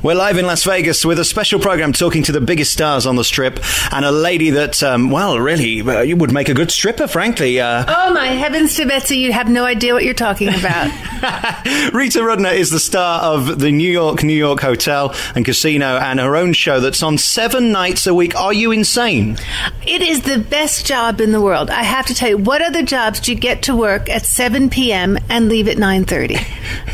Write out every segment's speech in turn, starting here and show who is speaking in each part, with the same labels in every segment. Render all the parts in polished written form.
Speaker 1: We're live in Las Vegas with a special program talking to the biggest stars on the Strip and a lady that, you would make a good stripper, frankly.
Speaker 2: Oh, my heavens to Betsy, you have no idea what you're talking about.
Speaker 1: Rita Rudner is the star of the New York Hotel and Casino and her own show that's on 7 nights a week. Are you insane?
Speaker 2: It is the best job in the world. I have to tell you, what other jobs do you get to work at 7 p.m. and leave at 9:30?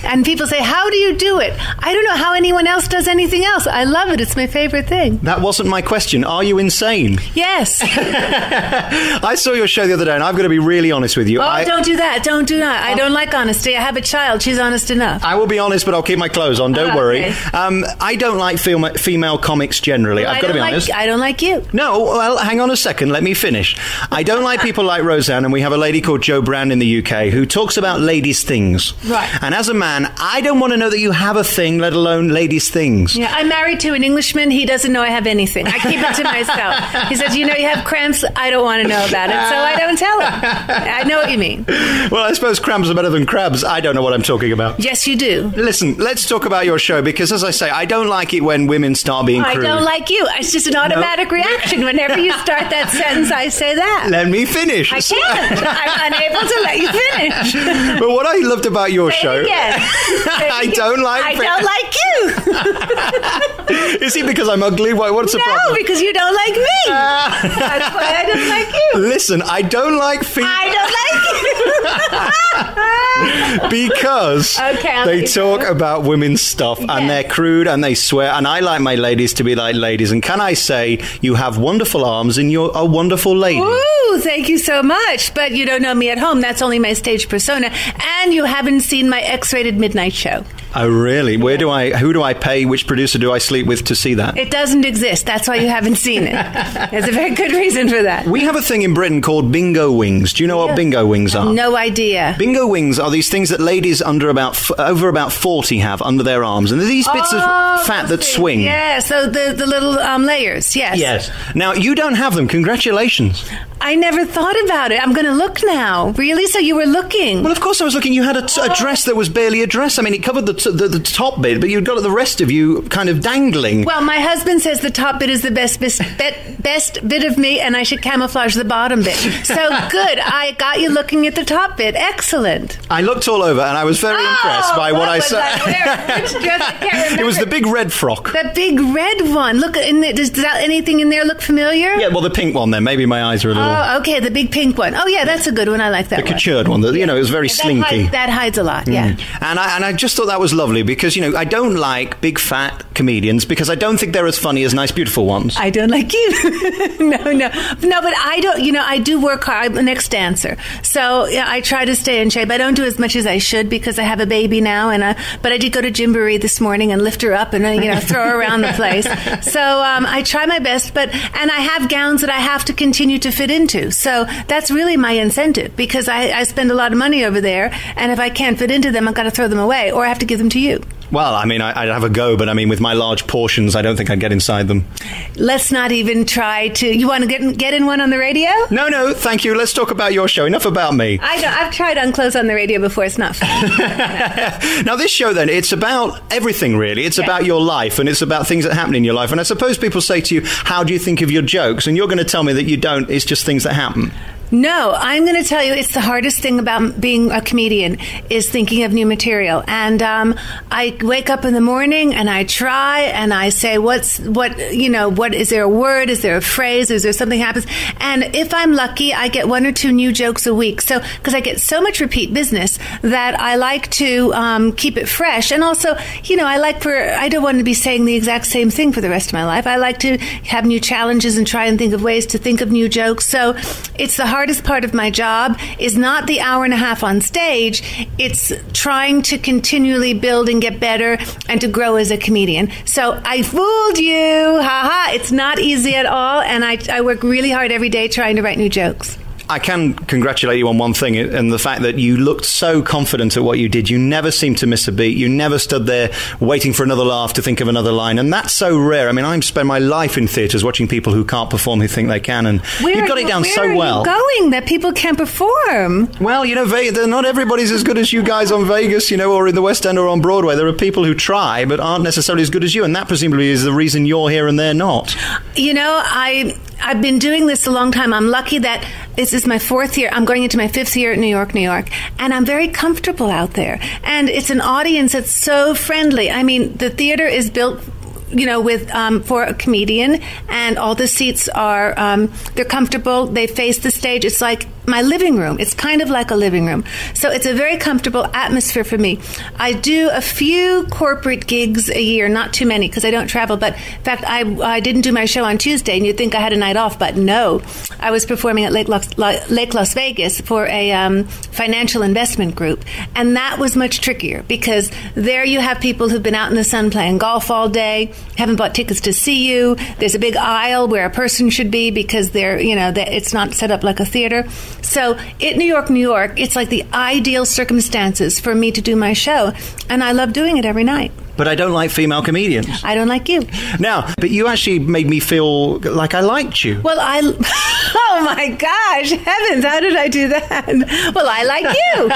Speaker 2: And people say, how do you do it? I don't know how anyone else does anything else. I love it. It's my favorite thing.
Speaker 1: That wasn't my question. Are you insane?
Speaker 2: Yes.
Speaker 1: I saw your show the other day, and I've got to be really honest with you.
Speaker 2: Don't do that. Don't do that. I don't like honesty. I have a child. She's honest enough.
Speaker 1: I will be honest, but I'll keep my clothes on. Don't worry.
Speaker 2: Okay.
Speaker 1: I don't like female comics generally. I've got to be honest.
Speaker 2: I don't like you.
Speaker 1: No, well, hang on a second. Let me finish. I don't like people like Roseanne, and we have a lady called Jo Brand in the UK who talks about ladies' things.
Speaker 2: Right.
Speaker 1: And as a man, I don't want to know that you have a thing, let alone ladies' things.
Speaker 2: Yeah, I'm married to an Englishman. He doesn't know I have anything. I keep it to myself. He says, you have cramps? I don't want to know about it, so I don't tell him. I know what you mean.
Speaker 1: Well, I suppose cramps are better than crabs. I don't know what I'm talking about.
Speaker 2: Yes, you do.
Speaker 1: Listen, let's talk about your show, because as I say, I don't like it when women start being crude.
Speaker 2: I don't like you. It's just an automatic reaction. Whenever you start that sentence, I say that.
Speaker 1: Let me finish.
Speaker 2: I can't. I'm unable to let you finish.
Speaker 1: But what I loved about your show...
Speaker 2: Say it again.
Speaker 1: I don't like
Speaker 2: you.
Speaker 1: Is it because I'm ugly? What's the problem?
Speaker 2: No, because you don't like me. That's why I don't like you.
Speaker 1: Listen, I don't like
Speaker 2: I don't like
Speaker 1: you. Because they talk about women's stuff and they're crude and they swear, and I like my ladies to be like ladies. And can I say, you have wonderful arms and you're a wonderful lady.
Speaker 2: Ooh, thank you so much. But you don't know me at home. That's only my stage persona. And you haven't seen my X-rated midnight show.
Speaker 1: Oh, really? Who do I pay? Which producer do I sleep with to see that?
Speaker 2: It doesn't exist. That's why you haven't seen it. There's a very good reason for that.
Speaker 1: We have a thing in Britain called bingo wings. Do you know what bingo wings are?
Speaker 2: No idea.
Speaker 1: Bingo wings are these things that ladies over about 40 have under their arms. And they're these bits of fat that swing.
Speaker 2: Yeah, so the little layers, yes.
Speaker 1: Yes. Now, you don't have them. Congratulations.
Speaker 2: I never thought about it. I'm going to look now. Really? So you were looking?
Speaker 1: Well, of course I was looking. You had a dress that was barely a dress. I mean, it covered the top bit, but you've got the rest of you kind of dangling.
Speaker 2: Well, my husband says the top bit is the best bit of me, and I should camouflage the bottom bit. So good. I got you looking at the top bit. Excellent.
Speaker 1: I looked all over, and I was very impressed by what I saw.
Speaker 2: Which dress? I can't remember.
Speaker 1: It was the big red frock.
Speaker 2: The big red one. Look, does anything in there look familiar?
Speaker 1: Yeah, well, the pink one then. Maybe my eyes are a little...
Speaker 2: Oh, okay, the big pink one. Oh, yeah, that's a good one. I like that one.
Speaker 1: The coutured one. It was very slinky.
Speaker 2: That hides a lot, yeah.
Speaker 1: And I just thought that was lovely because, I don't like big fat comedians because I don't think they're as funny as nice, beautiful ones.
Speaker 2: I don't like you. No, but I don't, I do work hard. I'm an ex-dancer. So I try to stay in shape. I don't do as much as I should because I have a baby now. But I did go to Gymboree this morning and lift her up and, throw her around the place. So I try my best, and I have gowns that I have to continue to fit into. So that's really my incentive because I spend a lot of money over there, and if I can't fit into them, I've got to throw them away or I have to give them to you.
Speaker 1: Well, I mean, I'd have a go, but I mean, with my large portions, I don't think I'd get inside them.
Speaker 2: Let's not even try to... You want to get in one on the radio?
Speaker 1: No, thank you. Let's talk about your show. Enough about me.
Speaker 2: I've tried on clothes on the radio before. It's not fun.
Speaker 1: Now, this show, then, it's about everything, really. It's about your life, and it's about things that happen in your life. And I suppose people say to you, how do you think of your jokes? And you're going to tell me that you don't. It's just things that happen.
Speaker 2: No, I'm going to tell you it's the hardest thing about being a comedian is thinking of new material. And I wake up in the morning and I try and I say, what is there a word? Is there a phrase? Is there something happens? And if I'm lucky, I get 1 or 2 new jokes a week. So, because I get so much repeat business that I like to keep it fresh. And also, I don't want to be saying the exact same thing for the rest of my life. I like to have new challenges and try and think of ways to think of new jokes. So it's the hardest part of my job is not the hour and a half on stage. It's trying to continually build and get better and to grow as a comedian. So I fooled you. Ha ha. It's not easy at all. And I work really hard every day trying to write new jokes.
Speaker 1: I can congratulate you on one thing, and the fact that you looked so confident at what you did. You never seemed to miss a beat. You never stood there waiting for another laugh to think of another line, and that's so rare. I mean, I spend my life in theatres watching people who can't perform who think they can, and you've got it down so well.
Speaker 2: Where are you going that people can't perform?
Speaker 1: Well, not everybody's as good as you guys on Vegas, or in the West End or on Broadway. There are people who try but aren't necessarily as good as you, and that presumably is the reason you're here and they're not.
Speaker 2: I've been doing this a long time. I'm lucky that this is my 4th year. I'm going into my 5th year at New York, and I'm very comfortable out there. And it's an audience that's so friendly. I mean, the theater is built with for a comedian, and all the seats are they're comfortable. They face the stage. It's like my living room. It's kind of like a living room. So it's a very comfortable atmosphere for me. I do a few corporate gigs a year, not too many because I don't travel. But in fact, I didn't do my show on Tuesday, and you'd think I had a night off, but no. I was performing at Lake Las Vegas for a financial investment group, and that was much trickier because there you have people who've been out in the sun playing golf all day, haven't bought tickets to see you. There's a big aisle where a person should be because it's not set up like a theater. So at New York, it's like the ideal circumstances for me to do my show, and I love doing it every night.
Speaker 1: But I don't like female comedians.
Speaker 2: I don't like you.
Speaker 1: Now, but you actually made me feel like I liked you.
Speaker 2: Well, oh my gosh, heavens, how did I do that? Well, I like you.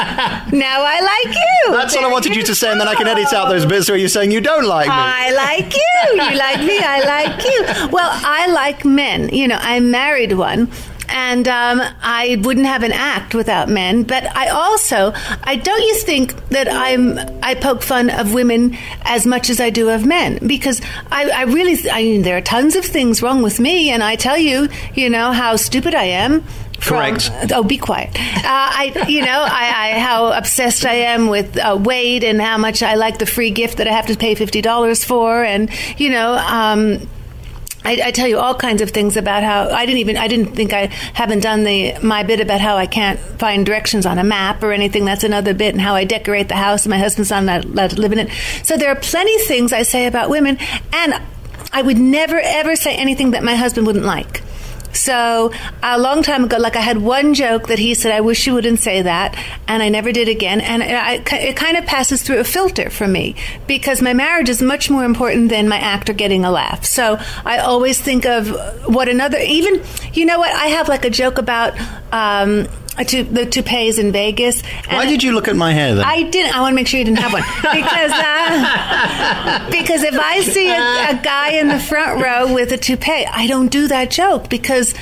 Speaker 2: Now I like you.
Speaker 1: That's what I wanted you to say, and then I can edit out those bits where you're saying you don't like me.
Speaker 2: I like you. You like me, I like you. Well, I like men. I married one. And I wouldn't have an act without men. But don't you think that I poke fun of women as much as I do of men? Because I mean, there are tons of things wrong with me, and I tell you, how stupid I am.
Speaker 1: Correct.
Speaker 2: Be quiet. How obsessed I am with Wade, and how much I like the free gift that I have to pay $50 for, and I tell you all kinds of things about how I haven't done my bit about how I can't find directions on a map or anything. That's another bit, and how I decorate the house and my husband's not allowed to live in it. So there are plenty of things I say about women, and I would never ever say anything that my husband wouldn't like. So a long time ago, I had one joke that he said, I wish you wouldn't say that, and I never did again. And it kind of passes through a filter for me because my marriage is much more important than my act or getting a laugh. So I always think of what another, even, I have a joke about the toupees in Vegas.
Speaker 1: Why did you look at my hair then?
Speaker 2: I didn't. I want to make sure you didn't have one. Because if I see a guy in the front row with a toupee, I don't do that joke because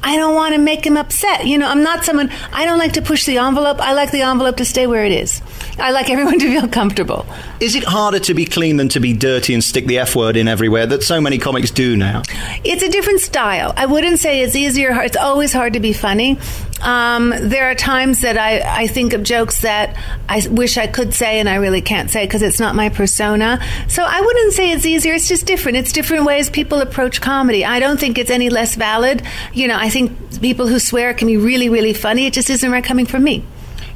Speaker 2: I don't want to make him upset. I'm not someone, I don't like to push the envelope. I like the envelope to stay where it is. I like everyone to feel comfortable.
Speaker 1: Is it harder to be clean than to be dirty and stick the F word in everywhere that so many comics do now?
Speaker 2: It's a different style. I wouldn't say it's easier. It's always hard to be funny. There are times that I think of jokes that I wish I could say and I really can't say because it's not my persona. So I wouldn't say it's easier. It's just different. It's different ways people approach comedy. I don't think it's any less valid. I think people who swear can be really, really funny. It just isn't right coming from me.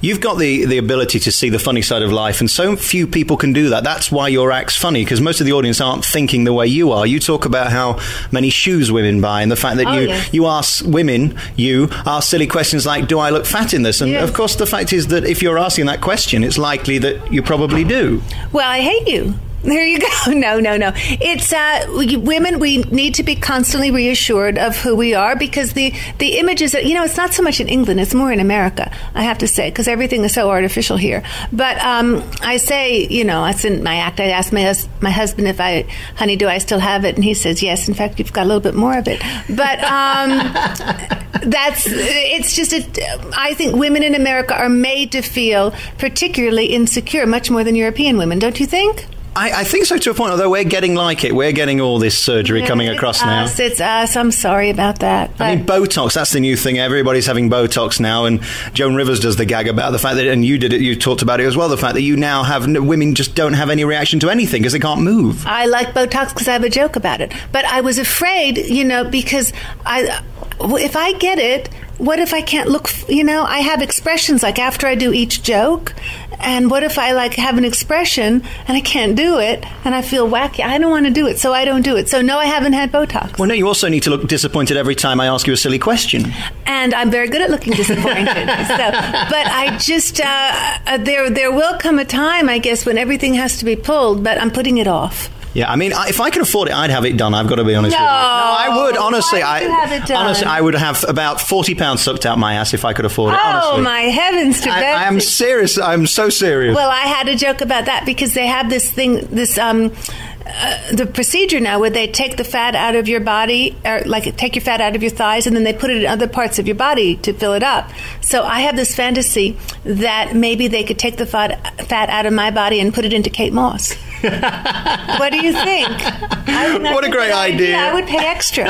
Speaker 1: You've got the ability to see the funny side of life, and so few people can do that. That's why your act's funny, because most of the audience aren't thinking the way you are. You talk about how many shoes women buy, and the fact that you ask women, you ask silly questions like, do I look fat in this? And of course the fact is that if you're asking that question, it's likely that you probably do.
Speaker 2: Well, I hate you. There you go. No. It's women. We need to be constantly reassured of who we are because the images that it's not so much in England. It's more in America. I have to say because everything is so artificial here. But I say, it's in my act. I asked my husband honey, do I still have it? And he says yes. In fact, you've got a little bit more of it. But I think women in America are made to feel particularly insecure, much more than European women. Don't you think?
Speaker 1: I think so to a point, although we're getting like it. We're getting all this surgery coming across now.
Speaker 2: It's us. I'm sorry about that.
Speaker 1: I mean, Botox, that's the new thing. Everybody's having Botox now, and Joan Rivers does the gag about the fact that, and you did it, you talked about it as well, the fact that you now have, women just don't have any reaction to anything because they can't move.
Speaker 2: I like Botox because I have a joke about it. But I was afraid, because if I get it, what if I can't look, I have expressions like after I do each joke, and what if I like have an expression and I can't do it and I feel wacky? I don't want to do it, so I don't do it. So no, I haven't had Botox.
Speaker 1: Well, no, you also need to look disappointed every time I ask you a silly question.
Speaker 2: And I'm very good at looking disappointed. But I just, there will come a time, I guess, when everything has to be pulled, but I'm putting it off.
Speaker 1: Yeah, I mean, if I could afford it, I'd have it done. I've got to be honest with you. No, I would, honestly.
Speaker 2: Why would you have it done?
Speaker 1: Honestly, I would have about 40 pounds sucked out my ass if I could afford it, honestly.
Speaker 2: Oh, my heavens to Betsy.
Speaker 1: I am serious. I'm so serious.
Speaker 2: Well, I had a joke about that because they have this thing, the procedure now where they take the fat out of your body, or like take your fat out of your thighs, and then they put it in other parts of your body to fill it up. So I have this fantasy that maybe they could take the fat out of my body and put it into Kate Moss. What do you think?
Speaker 1: What a great idea.
Speaker 2: I would pay extra.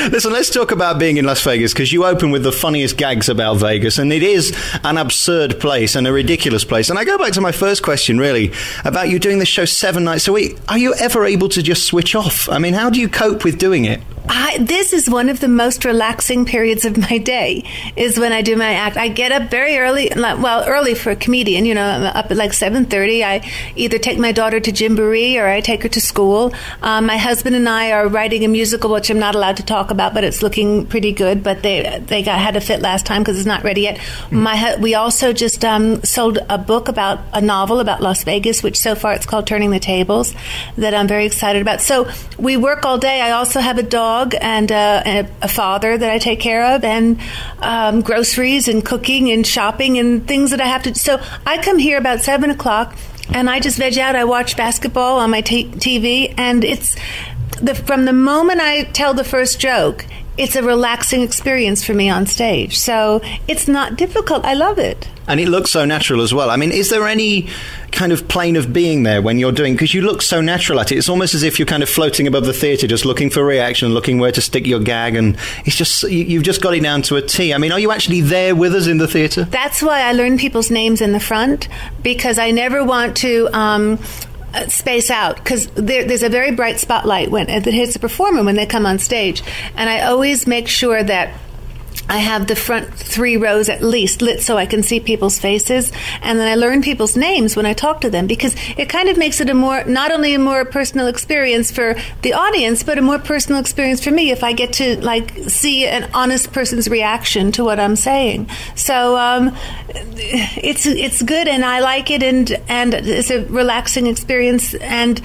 Speaker 1: Listen, let's talk about being in Las Vegas, because you open with the funniest gags about Vegas, and it is an absurd place and a ridiculous place. And I go back to my first question, really, about you doing this show 7 nights a week. Are you ever able to just switch off? I mean, how do you cope with doing it?
Speaker 2: This is one of the most relaxing periods of my day, is when I do my act. I get up very early, early for a comedian, I'm up at like 7:30. I either take my daughter to Gymboree or I take her to school. My husband and I are writing a musical, which I'm not allowed to talk about, but it's looking pretty good. But they had a fit last time because it's not ready yet. We also just sold a book about a novel about Las Vegas, which so far it's called Turning the Tables, that I'm very excited about. So we work all day. I also have a dog and a father that I take care of, and groceries and cooking and shopping and things that I have to do. So I come here about 7 o'clock and I just veg out. I watch basketball on my TV, and it's from the moment I tell the first joke, it's a relaxing experience for me on stage. So it's not difficult. I love it.
Speaker 1: And it looks so natural as well. I mean, is there any kind of plane of being there when you're doing, because you look so natural at it. It's almost as if you're kind of floating above the theatre, just looking for reaction, looking where to stick your gag, and it's just, you've just got it down to a T. I mean, are you actually there with us in the theatre?
Speaker 2: That's why I learn people's names in the front, because I never want to space out, because there's a very bright spotlight that hits the performer when they come on stage, and I always make sure that I have the front 3 rows at least lit so I can see people's faces, and then I learn people's names when I talk to them, because it kind of makes it not only a more personal experience for the audience, but a more personal experience for me if I get to see an honest person's reaction to what I'm saying. So it's good, and I like it, and it's a relaxing experience, and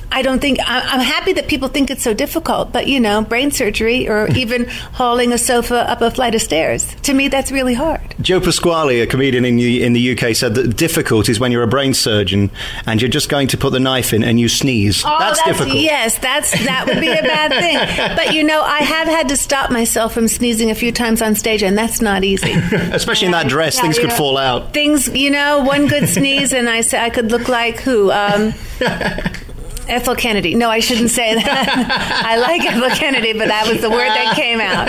Speaker 2: I don't think, I'm happy that people think it's so difficult, but brain surgery or even hauling a sofa up a flight of stairs, to me that's really hard.
Speaker 1: Joe Pasquale, a comedian in the UK, said that difficult is when you're a brain surgeon and you're just going to put the knife in and you sneeze. That's difficult.
Speaker 2: Yes, that would be a bad thing. But I have had to stop myself from sneezing a few times on stage, and that's not easy.
Speaker 1: Especially in that dress, things could fall out.
Speaker 2: Things, one good sneeze and I could look like who? Ethel Kennedy. No, I shouldn't say that. I like Ethel Kennedy, but that was the word that came out.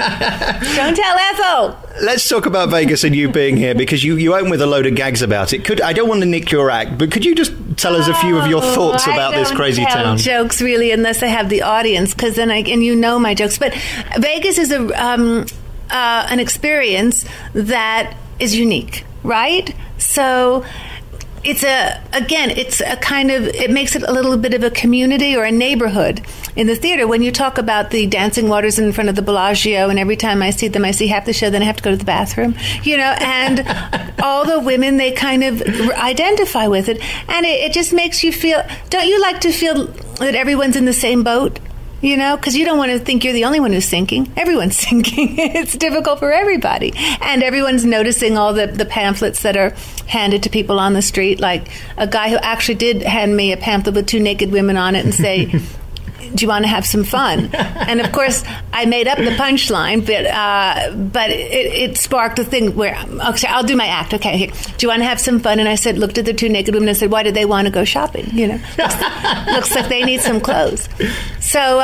Speaker 2: Don't tell Ethel.
Speaker 1: Let's talk about Vegas and you being here, because you open with a load of gags about it. I don't want to nick your act, but could you just tell us a few of your thoughts about this crazy town? I don't tell
Speaker 2: jokes really unless I have the audience, because then my jokes. But Vegas is an experience that is unique, right? So it makes it a little bit of a community or a neighborhood in the theater. When you talk about the dancing waters in front of the Bellagio, and every time I see them, I see half the show, then I have to go to the bathroom, and all the women, they kind of identify with it, and it just makes you feel, don't you like to feel that everyone's in the same boat? Because you don't want to think you're the only one who's sinking. Everyone's sinking. It's difficult for everybody. And everyone's noticing all the pamphlets that are handed to people on the street. Like a guy who actually did hand me a pamphlet with 2 naked women on it and say, do you want to have some fun? And of course, I made up the punchline, but it sparked a thing where, okay, I'll do my act. Okay, here. Do you want to have some fun? And I looked at the 2 naked women and said, why did they want to go shopping? Looks like they need some clothes. So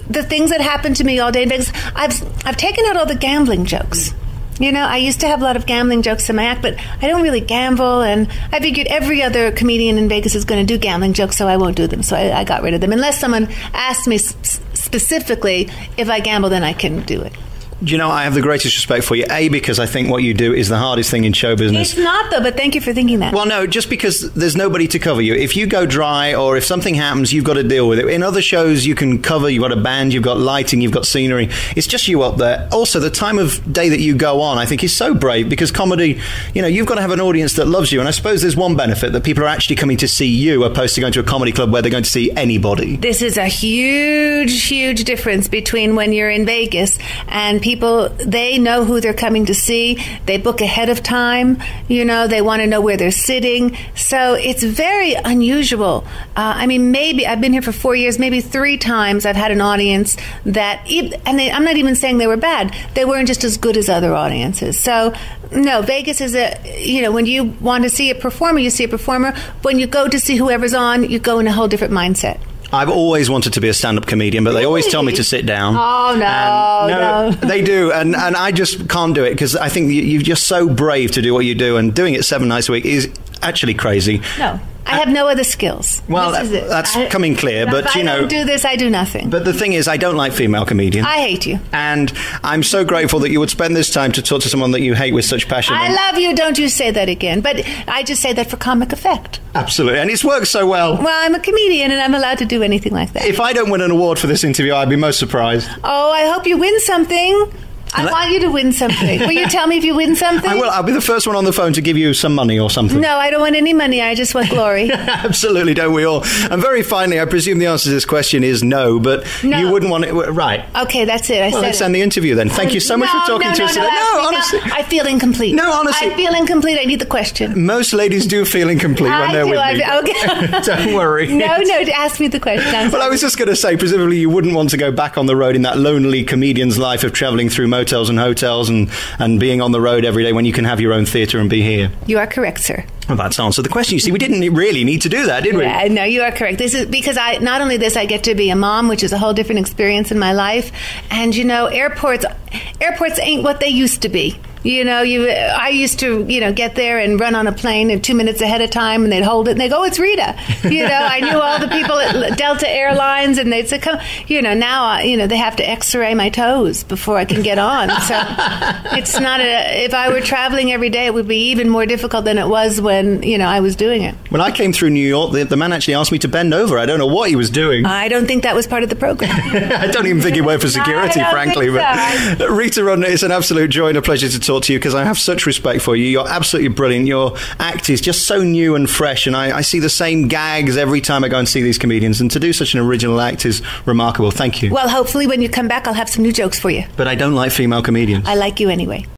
Speaker 2: the things that happened to me all day in Vegas, I've taken out all the gambling jokes. I used to have a lot of gambling jokes in my act, but I don't really gamble, and I figured every other comedian in Vegas is going to do gambling jokes, so I won't do them. So I got rid of them. Unless someone asks me specifically if I gamble, then I can do it.
Speaker 1: Do you know, I have the greatest respect for you. A, because I think what you do is the hardest thing in show business.
Speaker 2: It's not, though, but thank you for thinking that.
Speaker 1: Well, no, just because there's nobody to cover you. If you go dry or if something happens, you've got to deal with it. In other shows, you can cover, you've got a band, you've got lighting, you've got scenery. It's just you up there. Also, the time of day that you go on, I think, is so brave because comedy, you know, you've got to have an audience that loves you. And I suppose there's one benefit, that people are actually coming to see you opposed to going to a comedy club where they're going to see anybody.
Speaker 2: This is a huge, huge difference between when you're in Vegas and people, they know who they're coming to see. They book ahead of time. You know, they want to know where they're sitting. So it's very unusual. I mean, maybe I've been here for 4 years, maybe 3 times I've had an audience that, I'm not even saying they were bad. They weren't just as good as other audiences. So, no, Vegas is when you want to see a performer, you see a performer. When you go to see whoever's on, you go in a whole different mindset.
Speaker 1: I've always wanted to be a stand-up comedian, but they always tell me to sit down.
Speaker 2: Oh, no.
Speaker 1: They do, and I just can't do it because I think you're just so brave to do what you do, and doing it 7 nights a week is actually crazy.
Speaker 2: No. I have no other skills.
Speaker 1: Well, that's coming clear, but
Speaker 2: if I don't do this, I do nothing.
Speaker 1: But the thing is, I don't like female comedians.
Speaker 2: I hate you.
Speaker 1: And I'm so grateful that you would spend this time to talk to someone that you hate with such passion.
Speaker 2: I love you. Don't you say that again. But I just say that for comic effect.
Speaker 1: Absolutely. And it's worked so well.
Speaker 2: Well, I'm a comedian and I'm allowed to do anything like that.
Speaker 1: If I don't win an award for this interview, I'd be most surprised.
Speaker 2: Oh, I hope you win something. I want you to win something. Will you tell me if you win something?
Speaker 1: I will. I'll be the first one on the phone to give you some money or something.
Speaker 2: No, I don't want any money. I just want glory.
Speaker 1: Absolutely, don't we all? And very finally, I presume the answer to this question is no, but you wouldn't want it. Right.
Speaker 2: Okay, that's it.
Speaker 1: Let's end the interview then. Thank you so much for talking to us today.
Speaker 2: No, honestly. I feel incomplete.
Speaker 1: No, honestly.
Speaker 2: I feel incomplete. I need the question.
Speaker 1: Most ladies do feel incomplete when they're with me.
Speaker 2: Okay.
Speaker 1: Don't worry.
Speaker 2: No, ask me the question.
Speaker 1: Well, I was just going to say, presumably you wouldn't want to go back on the road in that lonely comedian's life of travelling through motels and hotels and being on the road every day when you can have your own theatre and be here.
Speaker 2: You are correct, sir.
Speaker 1: Well, that's answered the question. You see, we didn't really need to do that, did we?
Speaker 2: Yeah, no, you are correct. This is because not only this, I get to be a mom, which is a whole different experience in my life. And, airports ain't what they used to be. I used to, get there and run on a plane and 2 minutes ahead of time, and they'd hold it and they go, "Oh, it's Rita." I knew all the people at Delta Airlines, and they'd say, "Come." Now, they have to X-ray my toes before I can get on. So it's not if I were traveling every day, it would be even more difficult than it was when, I was doing it.
Speaker 1: When I came through New York, the man actually asked me to bend over. I don't know what he was doing.
Speaker 2: I don't think that was part of the program.
Speaker 1: I don't even think it went for security, frankly. But Rita Rudner, it's an absolute joy and a pleasure to talk to you because I have such respect for you. You're absolutely brilliant. Your act is just so new and fresh, and I see the same gags every time I go and see these comedians, and to do such an original act is remarkable. Thank you.
Speaker 2: Well, hopefully when you come back, I'll have some new jokes for you.
Speaker 1: But I don't like female comedians.
Speaker 2: I like you anyway.